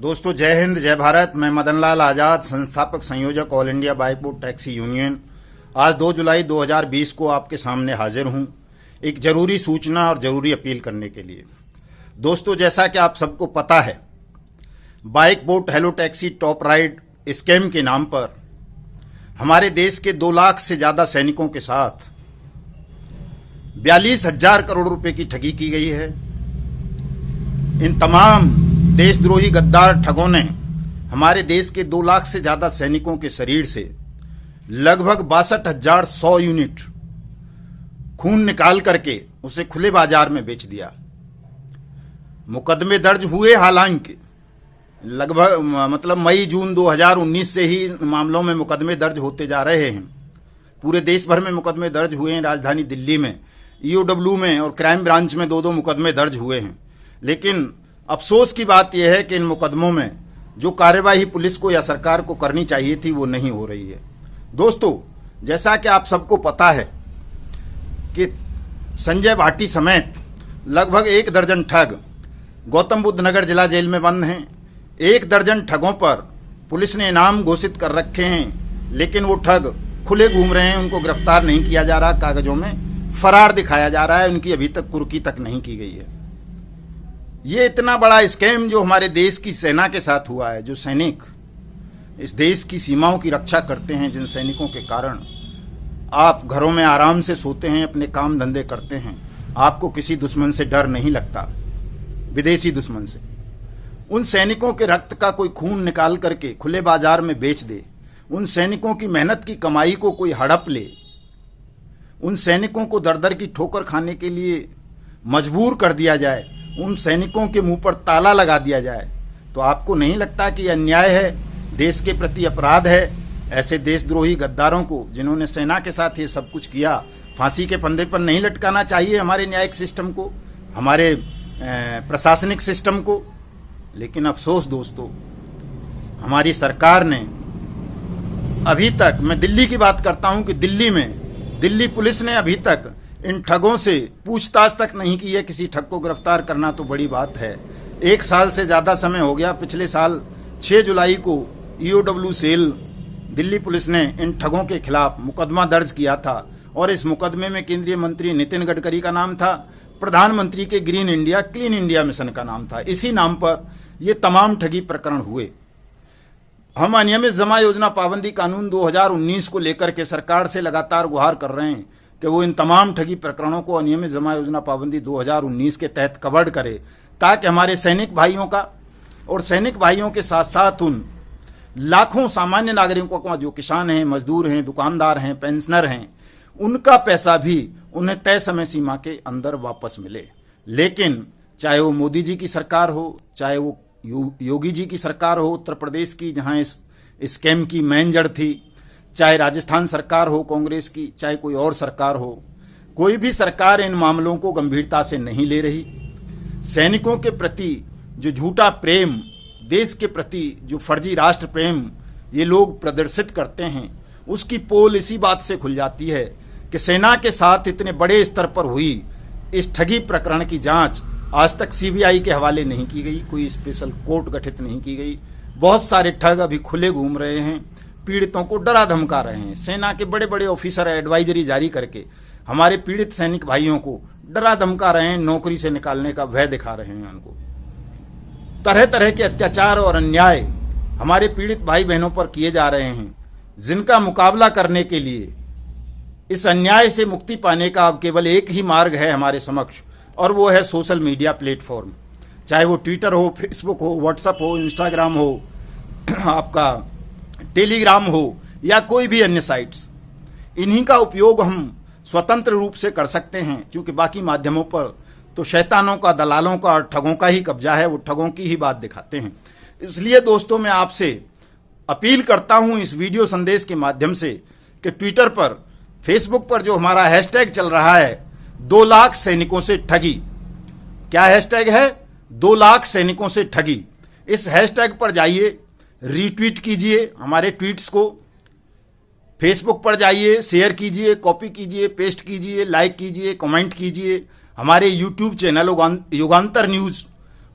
दोस्तों जय हिंद जय भारत। मैं मदन लाल आजाद, संस्थापक संयोजक all India bike board taxi union. आज 2 जुलाई 2020 को आपके सामने हाजिर हूं एक जरूरी सूचना और जरूरी अपील करने के लिए। दोस्तों जैसा कि आप सबको पता है, bike board hello Taxi Top ride scam के नाम पर हमारे देश के 2 लाख से ज्यादा सैनिकों के साथ 42,000 करोड़ रुपए की ठगी की गई है। इन तमाम देशद्रोही गद्दार ठगों ने हमारे देश के 2 लाख से ज्यादा सैनिकों के शरीर से लगभग 62,100 यूनिट खून निकाल करके उसे खुले बाजार में बेच दिया। मुकदमे दर्ज हुए, हालांकि लगभग मई जून 2019 से ही मामलों में मुकदमे दर्ज होते जा रहे हैं। पूरे देश भर में मुकदमे दर्ज हुए हैं। राजधानी दिल्ली में ईओडब्ल्यू में और क्राइम ब्रांच में 2-2 मुकदमे दर्ज हुए हैं। लेकिन अफसोस की बात यह है कि इन मुकदमों में जो कार्यवाही पुलिस को या सरकार को करनी चाहिए थी वो नहीं हो रही है। दोस्तों जैसा कि आप सबको पता है कि संजय भाटी समेत लगभग 1 दर्जन ठग गौतम बुद्ध नगर जिला जेल में बंद हैं। 1 दर्जन ठगों पर पुलिस ने इनाम घोषित कर रखे हैं, लेकिन वो ठग खुले घूम रहे हैं। उनको गिरफ्तार नहीं किया जा रहा, कागजों में फरार दिखाया जा रहा है। उनकी अभी तक कुर्की तक नहीं की गई है। ये इतना बड़ा स्कैम जो हमारे देश की सेना के साथ हुआ है, जो सैनिक इस देश की सीमाओं की रक्षा करते हैं, जिन सैनिकों के कारण आप घरों में आराम से सोते हैं, अपने काम धंधे करते हैं, आपको किसी दुश्मन से डर नहीं लगता, विदेशी दुश्मन से। उन सैनिकों के रक्त का कोई खून निकाल करके खुले बाजार में बेच दे, उन सैनिकों की मेहनत की कमाई को कोई हड़प ले, उन सैनिकों को दर दर की ठोकर खाने के लिए मजबूर कर दिया जाए, उन सैनिकों के मुंह पर ताला लगा दिया जाए, तो आपको नहीं लगता कि अन्याय है, देश के प्रति अपराध है? ऐसे देशद्रोही गद्दारों को, जिन्होंने सेना के साथ ये सब कुछ किया, फांसी के फंदे पर नहीं लटकाना चाहिए हमारे न्यायिक सिस्टम को, हमारे प्रशासनिक सिस्टम को? लेकिन अफसोस दोस्तों, हमारी सरकार ने अभी तक, मैं दिल्ली की बात करता हूं कि दिल्ली पुलिस ने अभी तक इन ठगों से पूछताछ तक नहीं की है। किसी ठग को गिरफ्तार करना तो बड़ी बात है। 1 साल से ज्यादा समय हो गया। पिछले साल 6 जुलाई को ईओडब्ल्यू सेल दिल्ली पुलिस ने इन ठगों के खिलाफ मुकदमा दर्ज किया था, और इस मुकदमे में केंद्रीय मंत्री नितिन गडकरी का नाम था, प्रधानमंत्री के green India clean India mission का नाम था। इसी नाम पर ये तमाम ठगी प्रकरण हुए। हम अनियमित जमा योजना पाबंदी कानून 2019 को लेकर के सरकार से लगातार गुहार कर रहे हैं कि वो इन तमाम ठगी प्रकरणों को अनियमित जमा योजना पाबंदी 2019 के तहत कवर्ड करे, ताकि हमारे सैनिक भाइयों का और सैनिक भाइयों के साथ साथ उन लाखों सामान्य नागरिकों का, जो किसान हैं, मजदूर हैं, दुकानदार हैं, पेंशनर हैं, उनका पैसा भी उन्हें तय समय सीमा के अंदर वापस मिले। लेकिन चाहे वो मोदी जी की सरकार हो, चाहे वो योगी जी की सरकार हो उत्तर प्रदेश की, जहां इस स्कैम की मेन जड़ थी, चाहे राजस्थान सरकार हो कांग्रेस की, चाहे कोई और सरकार हो, कोई भी सरकार इन मामलों को गंभीरता से नहीं ले रही। सैनिकों के प्रति जो झूठा प्रेम, देश के प्रति जो फर्जी राष्ट्र प्रेम ये लोग प्रदर्शित करते हैं, उसकी पोल इसी बात से खुल जाती है कि सेना के साथ इतने बड़े स्तर पर हुई इस ठगी प्रकरण की जांच आज तक सीबीआई के हवाले नहीं की गई, कोई स्पेशल कोर्ट गठित नहीं की गई। बहुत सारे ठग अभी खुले घूम रहे हैं, पीड़ितों को डरा धमका रहे हैं। सेना के बड़े बड़े ऑफिसर एडवाइजरी जारी करके हमारे पीड़ित सैनिक भाइयों को डरा धमका रहे हैं, नौकरी से निकालने का भय दिखा रहे हैं उनको। तरह तरह के अत्याचार और अन्याय हमारे पीड़ित भाई बहनों पर किए जा रहे हैं, जिनका मुकाबला करने के लिए, इस अन्याय से मुक्ति पाने का अब केवल एक ही मार्ग है हमारे समक्ष, और वो है सोशल मीडिया प्लेटफॉर्म। चाहे वो ट्विटर हो, फेसबुक हो, व्हाट्सएप हो, इंस्टाग्राम हो, आपका टेलीग्राम हो, या कोई भी अन्य साइट्स। इन्हीं का उपयोग हम स्वतंत्र रूप से कर सकते हैं, क्योंकि बाकी माध्यमों पर तो शैतानों का, दलालों का और ठगों का ही कब्जा है। वो ठगों की ही बात दिखाते हैं। इसलिए दोस्तों मैं आपसे अपील करता हूं इस वीडियो संदेश के माध्यम से कि ट्विटर पर, फेसबुक पर जो हमारा हैशटैग चल रहा है 2 लाख सैनिकों से ठगी, क्या हैशटैग है? 2 लाख सैनिकों से ठगी। इस हैशटैग पर जाइए, रीट्वीट कीजिए हमारे ट्वीट्स को, फेसबुक पर जाइए, शेयर कीजिए, कॉपी कीजिए, पेस्ट कीजिए, लाइक कीजिए, कमेंट कीजिए। हमारे यूट्यूब चैनल युगांतर न्यूज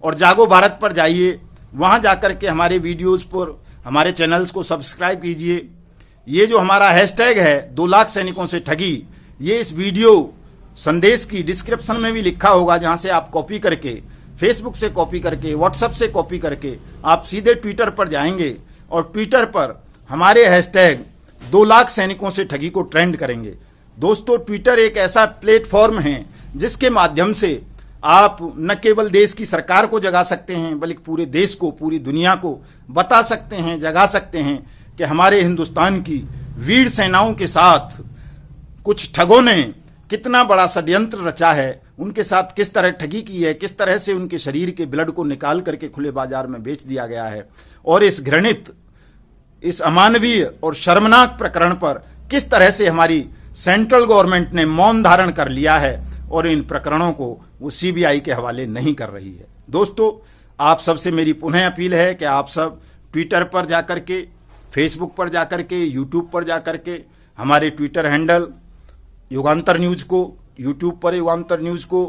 और जागो भारत पर जाइए, वहां जाकर के हमारे वीडियोस पर हमारे चैनल्स को सब्सक्राइब कीजिए। ये जो हमारा हैशटैग है 2 लाख सैनिकों से ठगी, ये इस वीडियो संदेश की डिस्क्रिप्शन में भी लिखा होगा, जहां से आप कॉपी करके, फेसबुक से कॉपी करके, व्हाट्सएप से कॉपी करके आप सीधे ट्विटर पर जाएंगे और ट्विटर पर हमारे हैशटैग 2 लाख सैनिकों से ठगी को ट्रेंड करेंगे। दोस्तों, ट्विटर एक ऐसा प्लेटफॉर्म है जिसके माध्यम से आप न केवल देश की सरकार को जगा सकते हैं, बल्कि पूरे देश को, पूरी दुनिया को बता सकते हैं, जगा सकते हैं कि हमारे हिंदुस्तान की वीर सेनाओं के साथ कुछ ठगों ने कितना बड़ा षड्यंत्र रचा है, उनके साथ किस तरह ठगी की है, किस तरह से उनके शरीर के ब्लड को निकाल करके खुले बाजार में बेच दिया गया है, और इस घृणित, इस अमानवीय और शर्मनाक प्रकरण पर किस तरह से हमारी सेंट्रल गवर्नमेंट ने मौन धारण कर लिया है और इन प्रकरणों को वो सीबीआई के हवाले नहीं कर रही है। दोस्तों, आप सबसे मेरी पुनः अपील है कि आप सब ट्विटर पर जाकर के, फेसबुक पर जाकर के, यूट्यूब पर जाकर के हमारे ट्विटर हैंडल युगांतर न्यूज को, यूट्यूब पर युगांतर न्यूज को,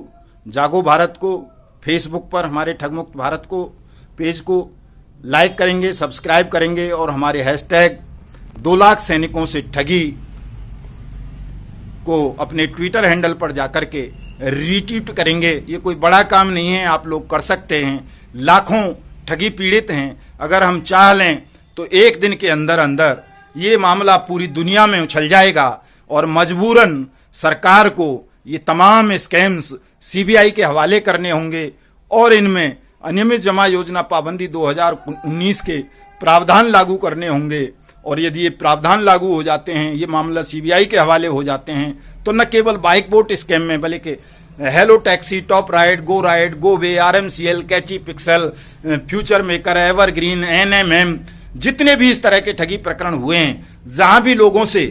जागो भारत को, फेसबुक पर हमारे ठगमुक्त भारत को पेज को लाइक करेंगे, सब्सक्राइब करेंगे और हमारे हैशटैग 2 लाख सैनिकों से ठगी को अपने ट्विटर हैंडल पर जाकर के रीट्वीट करेंगे। ये कोई बड़ा काम नहीं है, आप लोग कर सकते हैं। लाखों ठगी पीड़ित हैं, अगर हम चाह लें तो एक दिन के अंदर अंदर ये मामला पूरी दुनिया में उछल जाएगा और मजबूरन सरकार को ये तमाम स्कैम्स सीबीआई के हवाले करने होंगे और इनमें अनियमित जमा योजना पाबंदी 2019 के प्रावधान लागू करने होंगे। और यदि ये प्रावधान लागू हो जाते हैं, ये मामला सीबीआई के हवाले हो जाते हैं, तो न केवल बाइक बोट स्कैम में, बल्कि Hello Taxi, Top Ride, Go Way, RMCL, Catchy Pixel, Future Maker, Evergreen, NMM, जितने भी इस तरह के ठगी प्रकरण हुए हैं, जहां भी लोगों से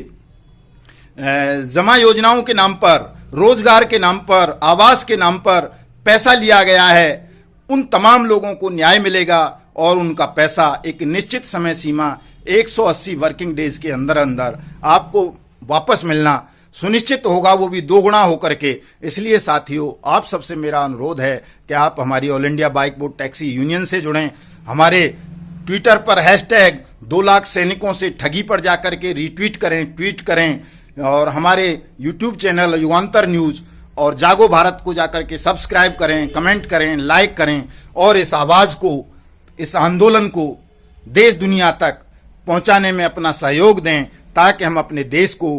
जमा योजनाओं के नाम पर, रोजगार के नाम पर, आवास के नाम पर पैसा लिया गया है, उन तमाम लोगों को न्याय मिलेगा और उनका पैसा एक निश्चित समय सीमा 180 वर्किंग डेज के अंदर अंदर आपको वापस मिलना सुनिश्चित होगा, वो भी 2 गुना होकर के। इसलिए साथियों, आप सबसे मेरा अनुरोध है कि आप हमारी all India bike boat taxi union से जुड़ें, हमारे ट्विटर पर हैशटैग 2 लाख सैनिकों से ठगी पर जाकर के रीट्वीट करें, ट्वीट करें, और हमारे यूट्यूब चैनल युगांतर न्यूज और जागो भारत को जाकर के सब्सक्राइब करें, कमेंट करें, लाइक करें और इस आवाज को, इस आंदोलन को देश दुनिया तक पहुंचाने में अपना सहयोग दें, ताकि हम अपने देश को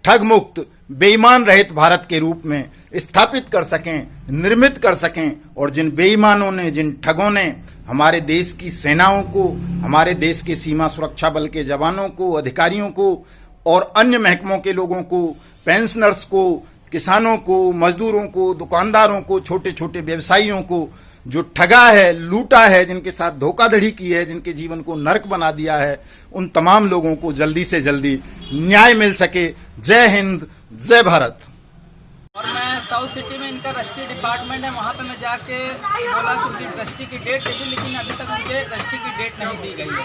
ठग मुक्त, बेईमान रहित भारत के रूप में स्थापित कर सकें, निर्मित कर सकें। और जिन बेईमानों ने, जिन ठगों ने हमारे देश की सेनाओं को, हमारे देश के सीमा सुरक्षा बल के जवानों को, अधिकारियों को और अन्य महकमों के लोगों को, पेंशनर्स को, किसानों को, मजदूरों को, दुकानदारों को, छोटे छोटे व्यवसायियों को जो ठगा है, लूटा है, जिनके साथ धोखाधड़ी की है, जिनके जीवन को नरक बना दिया है, उन तमाम लोगों को जल्दी से जल्दी न्याय मिल सके। जय हिंद, जय भारत। और मैं साउथ सिटी में इनका रजिस्ट्री डिपार्टमेंट है, वहाँ पे मैं जाके बोला कि उनकी रजिस्ट्री की डेट दे दी, लेकिन अभी तक मुझे रजिस्ट्री की डेट नहीं दी गई है।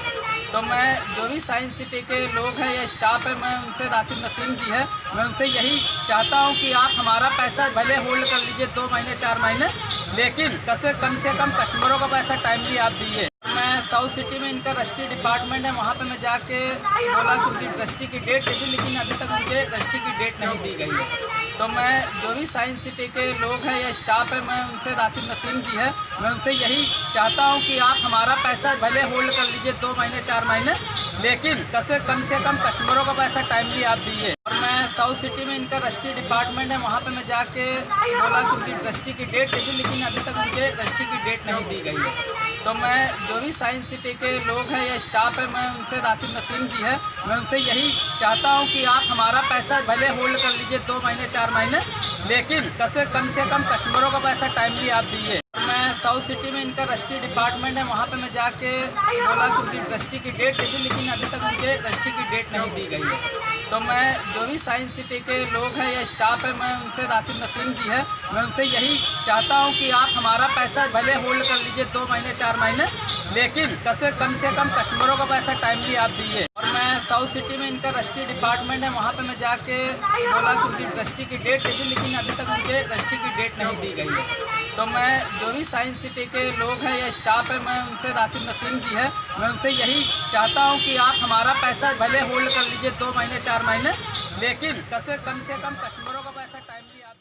तो मैं जो भी साइंस सिटी के लोग हैं या स्टाफ है, मैं उनसे, राशिद नसीम जी है, मैं उनसे यही चाहता हूँ कि आप हमारा पैसा भले होल्ड कर लीजिए 2 महीने 4 महीने, लेकिन कम से कम कस्टमरों का पैसा टाइमली आप दीजिए। मैं साउथ सिटी में इनका रजिस्ट्री डिपार्टमेंट है, वहाँ पे मैं जाके बोला कि उनकी रजिस्ट्री की डेट दे दी, लेकिन अभी तक मुझे रजिस्ट्री की डेट नहीं दी गई है। तो मैं जो भी साइंस सिटी के लोग हैं या स्टाफ है, मैं उनसे, राशिद नसीम जी है, मैं उनसे यही चाहता हूँ कि आप हमारा पैसा भले होल्ड कर लीजिए 2 महीने 4 महीने, लेकिन कम से कम कस्टमरों का पैसा टाइमली आप दीजिए। और मैं साउथ सिटी में इनका रजिस्ट्री डिपार्टमेंट है, वहाँ पे मैं जाके बोला कि उनकी रजिस्ट्री की डेट दे दी, लेकिन अभी तक मुझे रजिस्ट्री की डेट नहीं दी गई है। तो मैं जो भी साइंस सिटी के लोग हैं या स्टाफ है, मैं उनसे, राशिद नसीम जी है, मैं उनसे यही चाहता हूँ कि आप हमारा पैसा भले होल्ड कर लीजिए 2 महीने 4 महीने, लेकिन कम से कम कस्टमरों का पैसा टाइमली आप दीजिए। मैं साउथ सिटी में इनका रजिस्ट्री डिपार्टमेंट है, वहाँ पे मैं जाके बोला कि उनकी रजिस्ट्री की डेट दे दी, लेकिन अभी तक मुझे रजिस्ट्री की डेट नहीं दी गई है। तो मैं जो भी साइंस सिटी के लोग हैं या स्टाफ है, मैं उनसे, राशिद नसीम जी है, मैं उनसे यही चाहता हूँ कि आप हमारा पैसा भले होल्ड कर लीजिए 2 महीने 4 महीने, लेकिन कम से कम कस्टमरों का पैसा टाइमली आप दीजिए। और मैं साउथ सिटी में इनका रजिस्ट्री डिपार्टमेंट है, वहाँ पे मैं जाके बोला कि उनकी रजिस्ट्री की डेट दे दी, लेकिन अभी तक मुझे रजिस्ट्री की डेट नहीं दी गई है। तो मैं जो भी साइंस सिटी के लोग हैं या स्टाफ है, मैं उनसे राशिद नसीम जी है, मैं उनसे यही चाहता हूँ कि आप हमारा पैसा भले होल्ड कर लीजिए 2 महीने 4 महीने, लेकिन कम से कम कस्टमरों का पैसा टाइमली आप